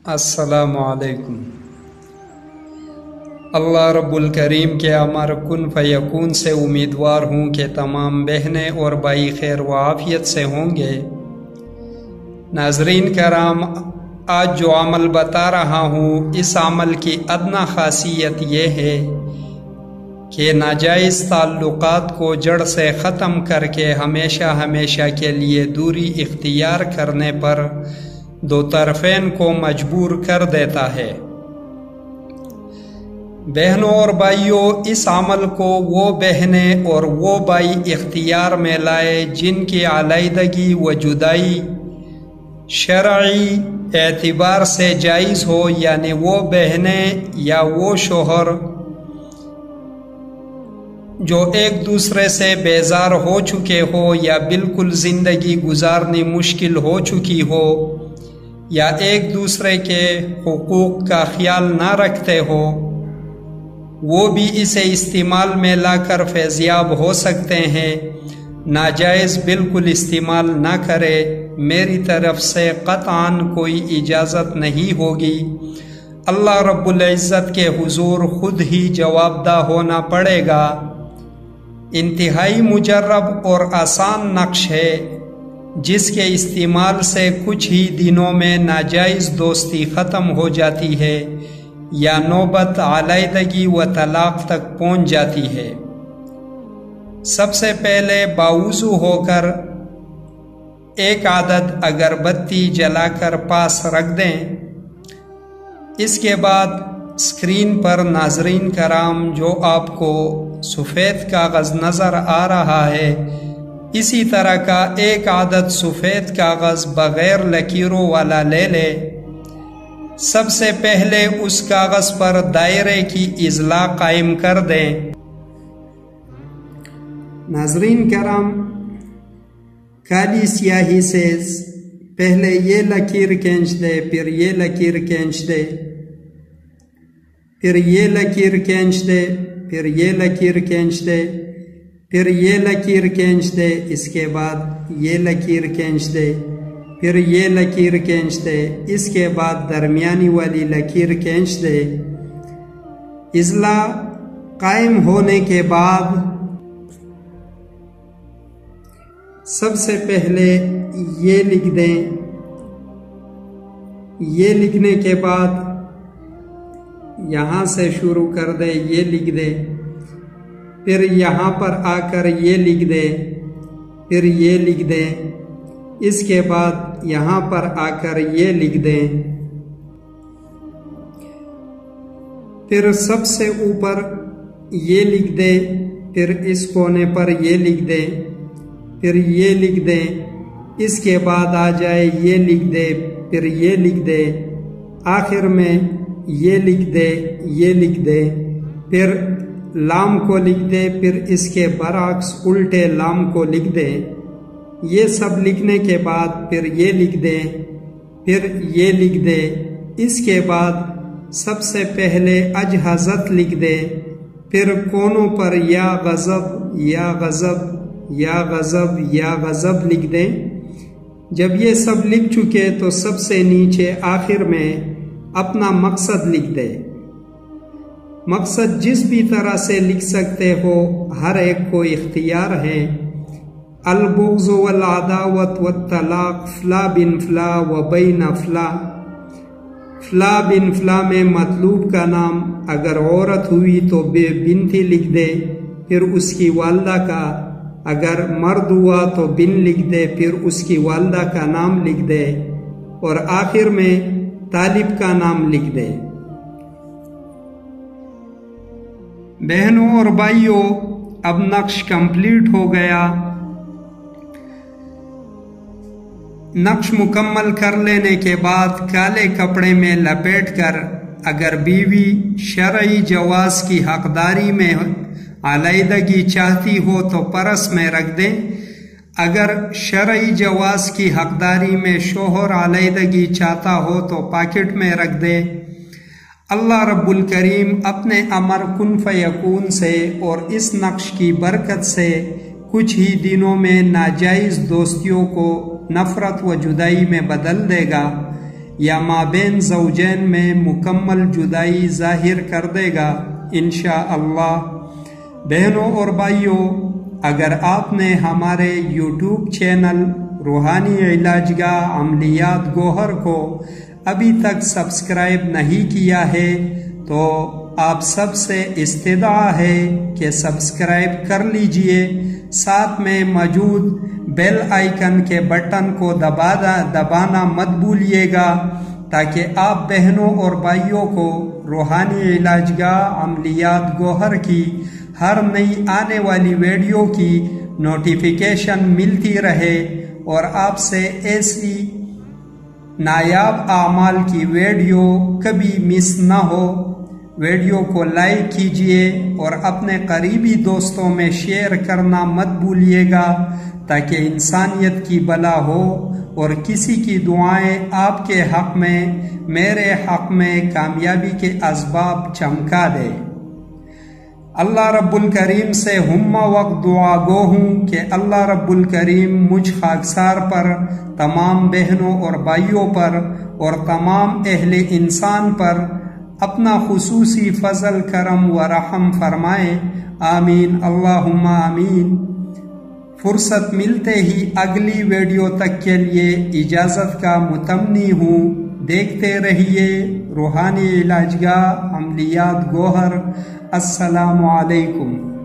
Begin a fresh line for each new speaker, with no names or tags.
السلام علیکم۔ اللہ رب الکریم کے امر کن فیکون سے امیدوار ہوں کہ تمام بہنیں اور بھائی خیر و عافیت سے ہوں گے۔ ناظرین کرام، آج جو عمل بتا رہا ہوں اس عمل کی ادنی خاصیت یہ ہے کہ ناجائز تعلقات کو جڑ سے ختم کر کے ہمیشہ کے لیے دوری اختیار کرنے پر دو طرفین کو مجبور کر دیتا ہے۔ بہنوں اور بھائیوں، اس عمل کو وہ بہنیں اور وہ بھائی اختیار میں لائے جن کی علیحدگی و جدائی شرعی اعتبار سے جائز ہو، یعنی وہ بہنیں یا وہ شوہر جو ایک دوسرے سے بیزار ہو چکے ہو یا بالکل زندگی گزارنی مشکل ہو چکی ہو یا ایک دوسرے کے حقوق کا خیال نہ رکھتے ہو، وہ بھی اسے استعمال میں لا کر فیضیاب ہو سکتے ہیں۔ ناجائز بالکل استعمال نہ کرے، میری طرف سے قطعاً کوئی اجازت نہیں ہوگی۔ اللہ رب العزت کے حضور خود ہی جواب دہ ہونا پڑے گا۔ انتہائی مجرب اور آسان نقش ہے جس کے استعمال سے کچھ ہی دنوں میں ناجائز دوستی ختم ہو جاتی ہے یا نوبت علیحدگی و طلاق تک پہنچ جاتی ہے۔ سب سے پہلے باوضو ہو کر ایک عدد اگربتی جلا کر پاس رکھ دیں۔ اس کے بعد اسکرین پر ناظرین کرام جو آپ کو سفید کاغذ نظر آ رہا ہے، اسی طرح کا ایک عدد سفید کاغذ بغیر لکیروں والا لے لے۔ سب سے پہلے اس کاغذ پر دائرے کی اضلاع قائم کر دیں۔ ناظرین کرام، کالی سیاہی سے پہلے یہ لکیر کھینچ دے، پھر یہ لکیر کھینچ دے، پھر یہ لکیر کھینچ دے، پھر یہ لکیر کھینچ دے، پھر یہ لکیر کھینچ دے، اس کے بعد یہ لکیر کھینچ دے، پھر یہ لکیر کھینچ دے، اس کے بعد درمیانی والی لکیر کھینچ دے۔ اضلاع قائم ہونے کے بعد سب سے پہلے یہ لکھ دیں۔ یہ لکھنے کے بعد یہاں سے شروع کر دے، یہ لکھ دے، پھر یہاں پر آ کر یہ لکھ دے، پھر یہ لکھ دے، اس کے بعد یہاں پر آ کر یہ لکھ دیں، پھر سب سے اوپر یہ لکھ دے، پھر اس کونے پر یہ لکھ دے، پھر یہ لکھ دے، اس کے بعد آ جائے یہ لکھ دے، پھر یہ لکھ دے، آخر میں یہ لکھ دے، یہ لکھ دے، پھر لام کو لکھ دے، پھر اس کے برعکس الٹے لام کو لکھ دے۔ یہ سب لکھنے کے بعد پھر یہ لکھ دے، پھر یہ لکھ دے، اس کے بعد سب سے پہلے اجہزت لکھ دے، پھر کونوں پر یا غضب یا غضب یا غضب یا غضب لکھ دیں۔ جب یہ سب لکھ چکے تو سب سے نیچے آخر میں اپنا مقصد لکھ دے۔ مقصد جس بھی طرح سے لکھ سکتے ہو، ہر ایک کو اختیار ہے۔ البغض والعداوت والطلاق فلا بن فلا و بین فلا۔ فلا بن فلا میں مطلوب کا نام، اگر عورت ہوئی تو بے بنتی لکھ دے، پھر اس کی والدہ کا، اگر مرد ہوا تو بن لکھ دے، پھر اس کی والدہ کا نام لکھ دے، اور آخر میں طالب کا نام لکھ دے۔ بہنوں اور بھائیوں، اب نقش کمپلیٹ ہو گیا۔ نقش مکمل کر لینے کے بعد کالے کپڑے میں لپیٹ کر، اگر بیوی شرعی جواز کی حقداری میں علیحدگی چاہتی ہو تو پرس میں رکھ دیں۔ اگر شرعی جواز کی حقداری میں شوہر علیحدگی چاہتا ہو تو پاکٹ میں رکھ دے۔ اللہ رب الکریم اپنے امر کن فیکون سے اور اس نقش کی برکت سے کچھ ہی دنوں میں ناجائز دوستیوں کو نفرت و جدائی میں بدل دے گا۔ یا مابین زوجین میں مکمل جدائی ظاہر کر دے گا انشاءاللہ۔ بہنوں اور بھائیوں، اگر آپ نے ہمارے یوٹیوب چینل روحانی علاج گاہ عملیات گوہر کو ابھی تک سبسکرائب نہیں کیا ہے تو آپ سب سے استدعا ہے کہ سبسکرائب کر لیجئے، ساتھ میں موجود بیل آئیکن کے بٹن کو دبانا مت بھولیے گا تاکہ آپ بہنوں اور بھائیوں کو روحانی علاج گاہ عملیات گوہر کی ہر نئی آنے والی ویڈیو کی نوٹیفیکیشن ملتی رہے اور آپ سے ایسی نایاب اعمال کی ویڈیو کبھی مس نہ ہو۔ ویڈیو کو لائک کیجئے اور اپنے قریبی دوستوں میں شیئر کرنا مت بھولیے گا تاکہ انسانیت کی بھلا ہو اور کسی کی دعائیں آپ کے حق میں، میرے حق میں کامیابی کے اسباب چمکا دے۔ اللہ رب الکریم سے ہمہ وقت دعا گو ہوں کہ اللہ رب الکریم مجھ خاکسار پر، تمام بہنوں اور بھائیوں پر اور تمام اہل انسان پر اپنا خصوصی فضل کرم و رحم فرمائے، آمین اللہم آمین۔ فرصت ملتے ہی اگلی ویڈیو تک کے لیے اجازت کا متمنی ہوں۔ دیکھتے رہیے روحانی علاج گاہ عملیات گوہر۔ السلام علیکم۔